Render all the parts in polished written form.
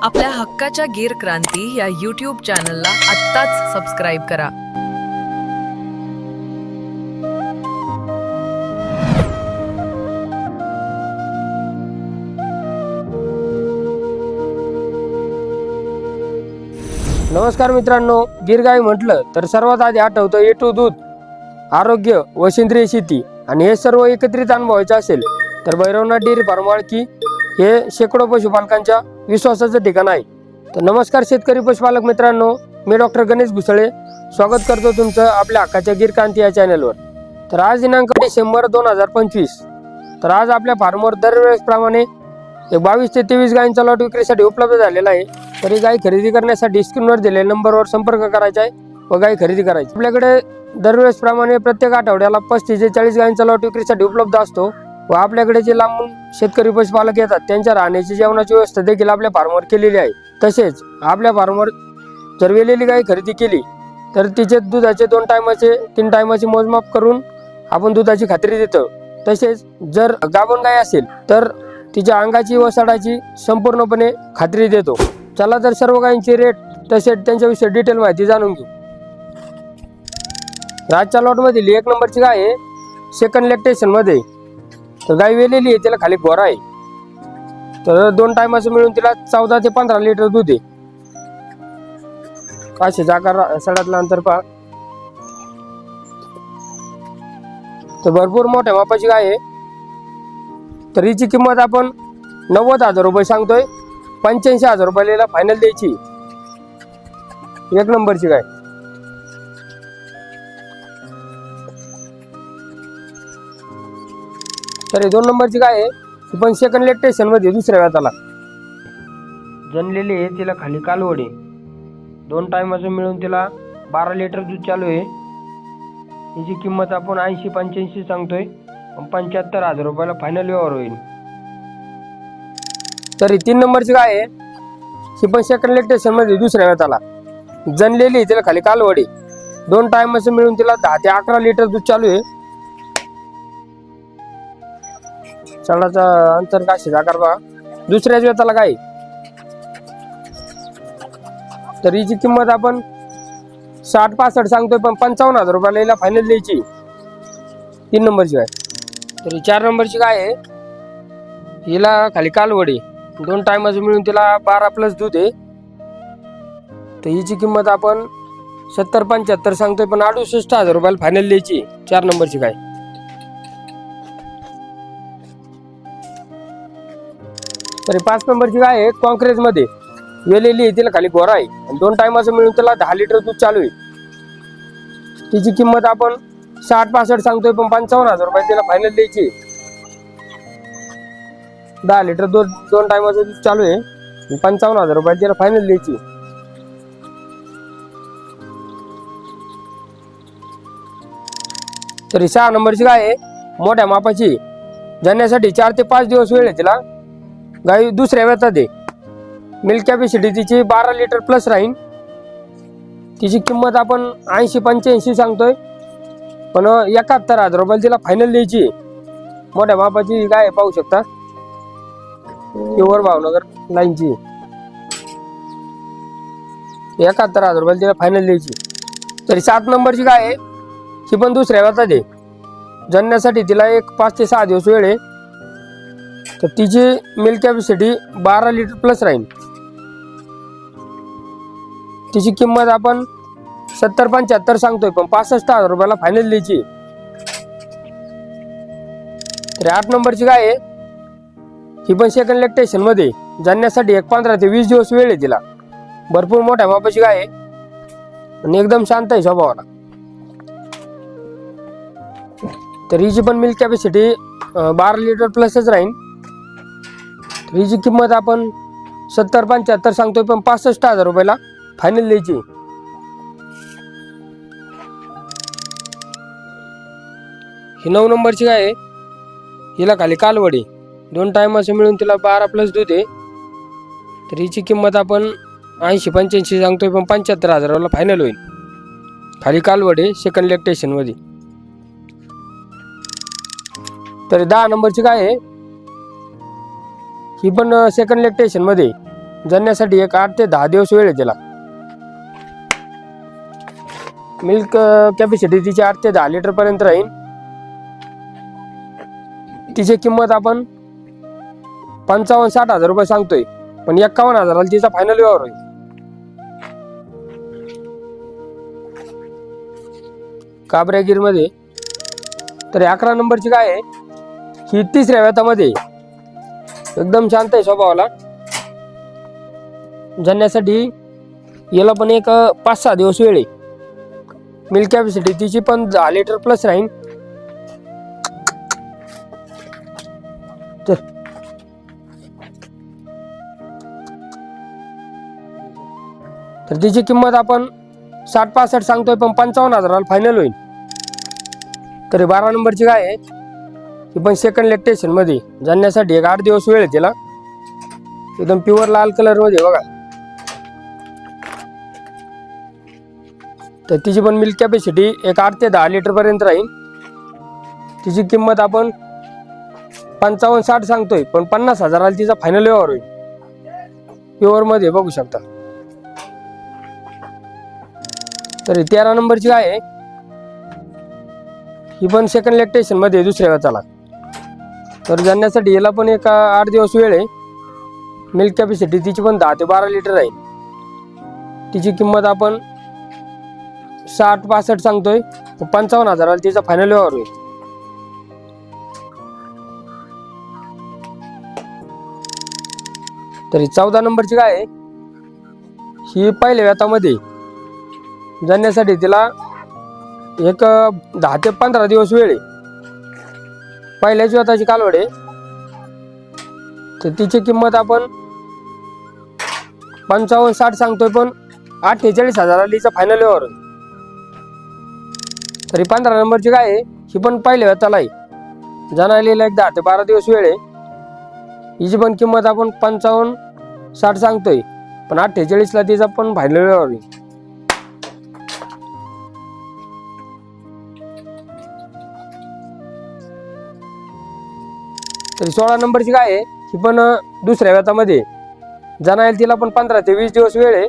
आपल्या हक्काच्या गीर क्रांती या यूट्यूब चॅनलला आत्ताच सबस्क्राईब करा। नमस्कार मित्रांनो, गीर गाई म्हटलं तर सर्वात आधी आठवतं A2 दूध, आरोग्य व सेंद्रिय शेती आणि हे सर्व एकत्रित अनुभवायचे असेल तर भैरवनाथ डेअरी फार्म वाळकी हे शेकडो पशुपालकांच्या विश्वासाचं ठिकाण आहे। तर नमस्कार शेतकरी पशुपालक मित्रांनो, मी डॉक्टर गणेश भुसळे स्वागत करतो तुमचं आपल्या हक्काच्या गीर क्रांती या चॅनलवर। तर आज दिनांक डिसेंबर 2025। तर आज आपल्या फार्मवर दरवेळेसप्रमाणे 22 ते 23 गायींचा लॉट विक्रीसाठी उपलब्ध झालेला आहे। तर ही गाय खरेदी करण्यासाठी स्क्रीनवर दिलेल्या नंबरवर संपर्क करायचा आहे व गाय खरेदी करायची। आपल्याकडे दरवेळेसप्रमाणे प्रत्येक आठवड्याला 35 ते 40 गायींचा लॉट विक्रीसाठी उपलब्ध असतो व आपल्याकडे जे लांबून शेतकरी पशुपालक येतात त्यांच्या राहण्याची जेवणाची व्यवस्था देखील आपल्या फार्मवर केलेली आहे। तसेच आपल्या फार्मवर जर वेलेली गाय खरेदी केली तर तिचे दुधाचे 2 टायमाचे 3 टायमाचे मोजमाप करून आपण दुधाची खात्री देतो। तसेच जर गाभण गाय असेल तर तिच्या अंगाची व सडाची संपूर्णपणे खात्री देतो। चला तर सर्व गायींचे रेट तसेच त्यांच्याविषयी डिटेल माहिती जाणून घेऊ। आजच्या लॉट मधील 1 नंबरची गाय आहे सेकंड लॅक्टेशन मध्ये। तर गाय वेलेली आहे, तिला खाली गोरा आहे। तर 2 टायमाचं मिळून तिला 14 ते 15 लिटर दूध आहे। काशी जागा सडातलं अंतर पहा। तर भरपूर मोठ्या मापाची गाय आहे। तर हिची किंमत आपण 90,000 रुपये सांगतोय। 85,000 रुपयाला फायनल द्यायची। 1 नंबरची गाय। तर 2 नंबरची गाय आहे, ती पण सेकंड लॅक्टेशन मध्ये दुसऱ्या वेताला जनलेली आहे। तिला खाली कालवड आहे। 2 टायमाचं मिळून तिला 12 लिटर दूध चालू आहे। हिची किंमत आपण 80-85 सांगतोय। 75,000 रुपयाला फायनल व्यवहार होईल। तर 3 नंबरची गाय आहे, ही पण सेकंड लॅक्टेशन मध्ये दुसऱ्या वेताला जनलेली आहे। तिला खाली कालवड आहे। 2 टायमाचं मिळून तिला 10 ते 11 लिटर दूध चालू आहे। चढाचा अंतर काशी जाकार बघा। दुसऱ्याच वेताला गाय। तर हिची किंमत आपण 60-65 सांगतोय, पण 55,000 रुपयाला हिला फायनल द्यायची। 3 नंबरची गाय। तर 4 नंबरची गाय आहे, हिला खाली कालवड आहे। 2 टायमाचं मिळून तिला 12+ दूध आहे। तर हिची किंमत आपण 70-75 सांगतोय, पण 68,000 रुपयाला फायनल द्यायची। 4 नंबरची गाय। तर 5 नंबरची गाय आहे, कॉन्क्रेज मध्ये वेलेली आहे। तिला खाली गोरा आहे आणि 2 टायमाचं मिळून तिला 10 लिटर दूध चालू आहे। तिची किंमत आपण 60-65 सांगतोय, पण 55,000 रुपये तिला फायनल द्यायची। 10 लिटर दूध 2 टायमाचं दूध चालू आहे। 55,000 रुपये तिला फायनल द्यायची। तरी 6 नंबरची गाय आहे, मोठ्या मापाची, जाण्यासाठी 4 ते 5 दिवस वेळ आहे तिला। गाय दुसऱ्या वेतात आहे। मिल्क कॅपॅसिटी तिची 12 लिटर प्लस राहील। तिची किंमत आपण 80-85 सांगतोय, पण 71,000 रुपयाला तिला फायनल द्यायची। मोठ्या मापाची गाय पाहू शकता, प्युअर भावनगर लाईनची। 71,000 रुपयाला तिला फायनल द्यायची। तरी 7 नंबरची गाय आहे, ही पण दुसऱ्या वेतात आहे। जणण्यासाठी तिला 5 ते 6 दिवस वेळ आहे। तर तिची मिल्क कॅपॅसिटी 12 लिटर प्लस राहील। तिची किंमत आपण 70-75 सांगतोय, पण 65,000 रुपयाला फायनल द्यायची। तर 8 नंबरची गाय आहे, ही पण सेकंड लॅक्टेशन मध्ये, जाण्यासाठी 15 ते 20 दिवस वेळ आहे तिला। भरपूर मोठ्या मापाची गाय आहे आणि एकदम शांत आहे स्वभावाला। तर हिची पण मिल्क कॅपॅसिटी 12 लिटर प्लसच राहील। हिची किंमत आपण 70-75 सांगतोय, पण 65,000 रुपयाला फायनल द्यायची। ही 9 नंबरची गाय आहे, हिला खाली कालवड आहे। 2 टायमाचं मिळून तिला 12+ दूध आहे। तर हिची किंमत आपण 80-85 सांगतोय, पण 75,000 रुपयाला फायनल होईल। खाली कालवड आहे, सेकंड लॅक्टेशन मध्ये। तर 10 नंबरची गाय आहे, ही पण सेकंड लॅक्टेशन मध्ये। जणण्यासाठी एक 8 ते 10 दिवस वेळ आहे त्याला. मिल्क कॅपॅसिटी तिची 8 ते 10 लिटर पर्यंत राहील. तिची किंमत आपण 55-60 हजार रुपये सांगतोय, पण 51,000ला तिचा फायनल व्यवहार होईल. काबऱ्यागीर मध्ये तर 11 नंबरची गाय आहे. ही 3ऱ्या व्यतामध्ये एकदम शांत आहे स्वभावाला. जणण्यासाठी याला पण एक 5-6 दिवस वेळ आहे. मिल्क कॅपॅसिटी तिची पण 10 लिटर प्लस राहील. तर तिची किंमत आपण 60-65 सांगतोय, पण 55,000ला फायनल होईल. तर 12 नंबरची गाय आहे. ही पण सेकंड लॅक्टेशन मध्ये. जणण्यासाठी एक 8 दिवस वेळ आहे तिला. एकदम प्युअर लाल कलर मध्ये बघा. तर तिची पण मिल्क कॅपॅसिटी एक 8 ते 10 लिटर पर्यंत राहील. तिची किंमत आपण 55-60 सांगतोय, पण 50,000ला तिचा फायनल व्यवहार होईल. प्युअर मध्ये बघू शकता. तर 13 नंबरची गाय आहे. ही पण सेकंड लॅक्टेशन मध्ये 2ऱ्या व्यताला. तर जणण्यासाठी याला पण एक 8 दिवस वेळ आहे. मिल्क कॅपॅसिटी तिची पण 10 ते 12 लिटर राहील. तिची किंमत आपण 60-65 सांगतोय, 55,000ला तिचा फायनल व्यवहार होईल. तरी 14 नंबरची गाय आहे. ही पहिल्या व्यतामध्ये. जणण्यासाठी तिला एक 10 ते 15 दिवस वेळ आहे. पहिल्याच व्यताची कालवड आहे. तर तिची किंमत आपण 55-60 सांगतोय, पण 48,000ला तिचा फायनल व्यवहार होईल. तरी 15 नंबरची गाय आहे. ही पण पहिल्या व्यताला आहे. जणायला एक 10 ते 12 दिवस वेळ आहे. हिची पण किंमत आपण 55-60 सांगतोय, पण 48ला तिचा पण फायनल व्यवहार होईल. तरी 16 नंबरची गाय आहे. ही पण 2ऱ्या व्यतामध्ये. जणायला तिला पण 15 ते 20 दिवस वेळ आहे.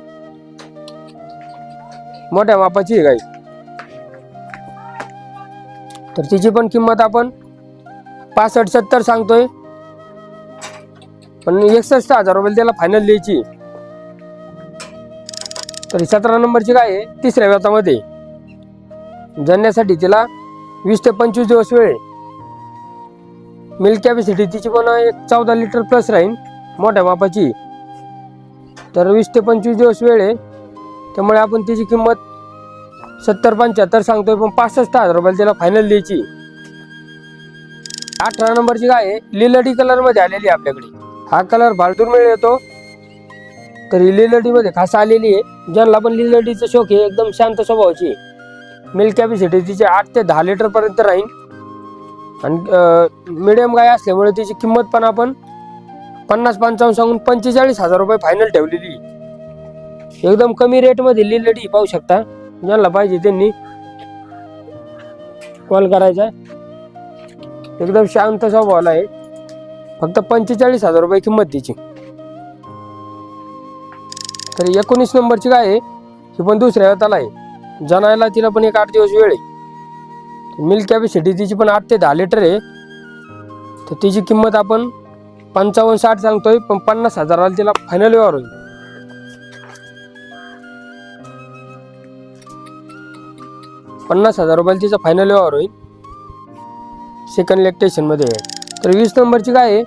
मोठ्या मापाची आहे गाय. तर तिची पण किंमत आपण 65-70 सांगतोय, पण 61,000 रुपये त्याला फायनल द्यायची. तरी 17 नंबरची गाय आहे. 3ऱ्या व्यतामध्ये. जणण्यासाठी तिला 20 ते 25 दिवस वेळ आहे. मिल्क कॅपॅसिटी तिची पण एक 14 लिटर प्लस राहील. मोठ्या मापाची. तर 20 ते 25 दिवस वेळ आहे. त्यामुळे आपण तिची किंमत 70-75 सांगतोय, पण 65,000 रुपये त्याला फायनल द्यायची. 18 नंबरची गाय आहे. लिलडी कलर मध्ये आलेली आहे आपल्याकडे. हा कलर फार दुर्मिळ येतो. तर ही लिलडी मध्ये खास आलेली आहे. ज्यांना पण लिलडीचा शौक आहे, एकदम शांत स्वभावाची. मिल्क कॅपॅसिटी तिची 8 ते 10 लिटर पर्यंत राहील. आणि मिडियम गाय असल्यामुळे तिची किंमत पण आपण 50-55 सांगून 45,000 रुपये फायनल ठेवलेली. एकदम कमी रेट मध्ये लिलडी पाहू शकता. ज्यांना पाहिजे त्यांनी कॉल करायचा. एकदम शांत स्वभावाला आहे. फक्त 45,000 रुपये किंमत तिची. तर 19 नंबरची गाय आहे. ही पण 2ऱ्या व्यताला आहे. जणायला तिला पण एक 8 दिवस वेळ आहे. मिल्क कॅपॅसिटी तिची पण 8 ते 10 लिटर आहे. तर तिची किंमत आपण 55-60 सांगतोय, पण 50,000ला तिला फायनल व्यवहार होईल. ₹50,000 तिचा फायनल व्यवहार होईल. सेकंड लॅक्टेशन मध्ये आहे. तर 20 नंबरची गाय आहे.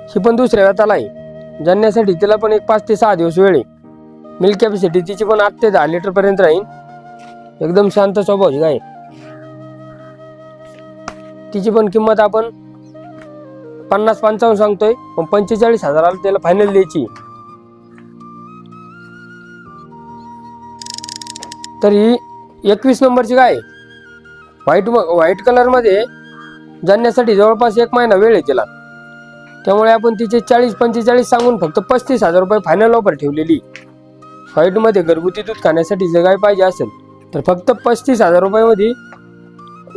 ही पण 2ऱ्या व्यताला आहे. जणण्यासाठी तिला पण एक 5 ते 6 दिवस वेळ आहे. मिल्क कॅपॅसिटी तिची पण 8 ते 10 लिटर पर्यंत राहील. एकदम शांत स्वभावाची गाय. तिची पण किंमत आपण 50-55 सांगतोय, पण 45,000ला त्याला फायनल द्यायची. तर ही 21 नंबरची गाय व्हाईट कलर मध्ये. जणण्यासाठी जवळपास 1 महिना वेळ आहे तिला. त्यामुळे आपण तिचे 40-45 सांगून फक्त 35,000 रुपये फायनल ऑफर ठेवलेली. व्हाईट मध्ये घरगुती दूध खाण्यासाठी जर गाय पाहिजे असेल तर फक्त 35,000 रुपयामध्ये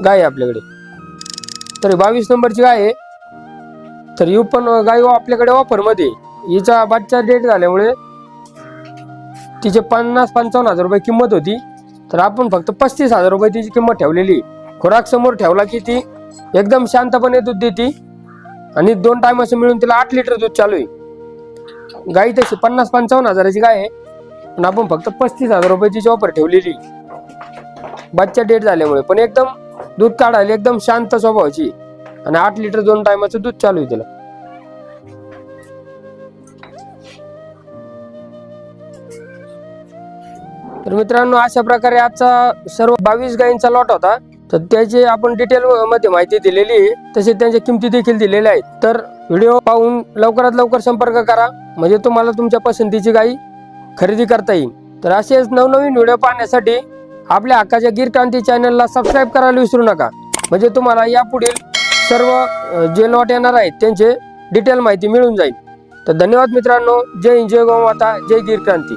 गाय आपल्याकडे. तर 22 नंबरची गाय आहे. तर ही पण गाय आपल्याकडे ऑफर मध्ये. हिचा बच्चा डेट झाल्यामुळे तिचे 50-55 हजार रुपये किंमत होती, तर आपण फक्त 35,000 रुपये तिची किंमत ठेवलेली. खुराक समोर ठेवला की ती एकदम शांतपणे दूध देते आणि 2 टाइम असं मिळून तिला 8 लिटर दूध चालू आहे. गाई तशी 50-55 हजाराची गाय आहे, पण आपण फक्त 35,000 रुपये तिची ऑफर ठेवलेली बच्चा डेट झाल्यामुळे. पण एकदम दूध काढायला एकदम शांत स्वभावाची आणि 8 लिटर 2 टायमाचं दूध चालू आहे तिला. तर मित्रांनो, अशा प्रकारे आजचा सर्व 22 गायींचा लॉट होता. तर त्याची आपण डिटेल मध्ये माहिती दिलेली आहे, तसे त्यांच्या किमती देखील दिलेल्या आहेत. तर व्हिडिओ पाहून लवकरात लवकर संपर्क करा, म्हणजे तुम्हाला तुमच्या पसंतीची गायी खरेदी करता येईल. तर असेच नवनवीन व्हिडिओ पाहण्यासाठी आपल्या हक्काच्या गीर क्रांती चॅनलला सबस्क्राईब करायला विसरू नका, म्हणजे तुम्हाला यापुढील सर्व जे लॉट येणार आहेत त्यांचे डिटेल माहिती मिळून जाईल. तर धन्यवाद मित्रांनो. जय हिंद, जय गोमाता, जय गीर क्रांती.